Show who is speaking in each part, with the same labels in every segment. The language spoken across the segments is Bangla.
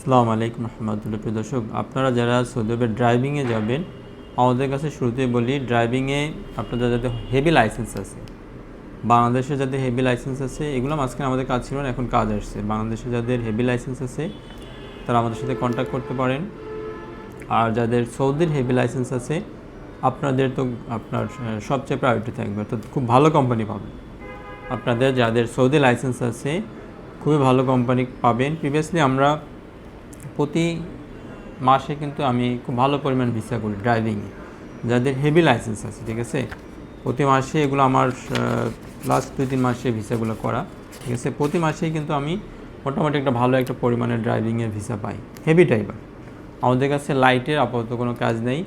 Speaker 1: আসসালামু আলাইকুম রহমতুল্লাহ। প্রিয় দর্শক, আপনারা যারা সৌদি আরবে ড্রাইভিংয়ে যাবেন, আমাদের কাছে শুরুতেই বলি, ড্রাইভিংয়ে আপনাদের যাদের হেভি লাইসেন্স আছে, বাংলাদেশে যাদের হেভি লাইসেন্স আছে, এগুলো মাঝখানে আমাদের কাজ ছিল না, এখন কাজ আসছে। বাংলাদেশে যাদের হেভি লাইসেন্স আছে তারা আমাদের সাথে কন্ট্যাক্ট করতে পারেন। আর যাদের সৌদির হেভি লাইসেন্স আছে, আপনাদের তো আপনার সবচেয়ে প্রায়োরিটি থাকবে, অর্থাৎ খুব ভালো কোম্পানি পাবেন। আপনাদের যাদের সৌদি লাইসেন্স আছে খুবই ভালো কোম্পানি পাবেন। প্রিভিয়াসলি আমরা প্রতি মাসে কিন্তু আমি খুব ভালো পরিমাণ ভিসা করি ড্রাইভিংয়ে, যাদের হেভি লাইসেন্স আছে, ঠিক আছে। প্রতি মাসে এগুলো আমার লাস্ট 2-3 মাসে ভিসাগুলো করা, ঠিক আছে। প্রতি মাসেই কিন্তু আমি মোটামুটি একটা ভালো একটা পরিমাণের ড্রাইভিংয়ের ভিসা পাই, হেভি ড্রাইভার। আমাদের কাছে লাইটের আপাতত কোনো কাজ নেই।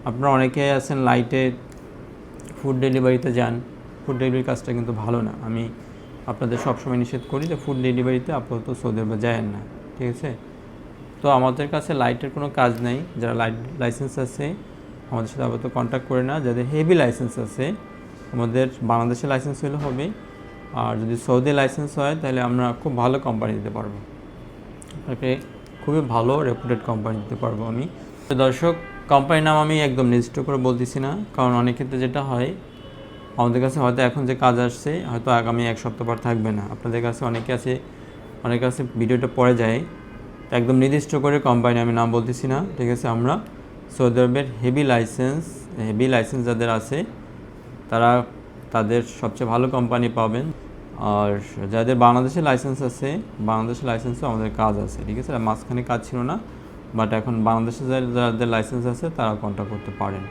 Speaker 1: আপনারা অনেকেই আছেন লাইটে ফুড ডেলিভারিতে যান, ফুড ডেলিভারি কাজটা কিন্তু ভালো না। আমি আপনাদের সবসময় নিষেধ করি যে ফুড ডেলিভারিতে আপাতত সৌদি আরবে যায়েন না, ঠিক আছে। তো আমাদের কাছে লাইটের কোনো কাজ নেই। যারা লাইসেন্স আছে আমাদের সাথে আপাতত কন্ট্যাক্ট করে না। যাদের হেভি লাইসেন্স আছে, আমাদের বাংলাদেশের লাইসেন্স হলে হবে, আর যদি সৌদি লাইসেন্স হয় তাহলে আমরা খুব ভালো কোম্পানি দিতে পারবো, আপনাকে খুবই ভালো রেপুটেড কোম্পানি দিতে পারবো আমি। দর্শক, কোম্পানির নাম আমি একদম নির্দিষ্ট করে বলতেছি না, কারণ অনেক ক্ষেত্রে যেটা হয়, আমাদের কাছে হয়তো এখন যে কাজ আসছে হয়তো আগামী 1 সপ্তাহ পর থাকবে না। আপনাদের কাছে অনেকে আছে ভিডিওটা পড়ে যায়, একদম নির্দিষ্ট করে কোম্পানি আমি নাম বলতেছি না, ঠিক আছে। আমরা সৌদি আরবের হেভি লাইসেন্স যাদের আছে তাদের সবচেয়ে ভালো কোম্পানি পাবেন। আর যাদের বাংলাদেশের লাইসেন্স আছে, বাংলাদেশের লাইসেন্সও আমাদের কাজ আছে, ঠিক আছে। মাঝখানে কাজ ছিল না, বাট এখন বাংলাদেশে যাদের লাইসেন্স আছে তারা কন্ট্যাক্ট করতে পারেন।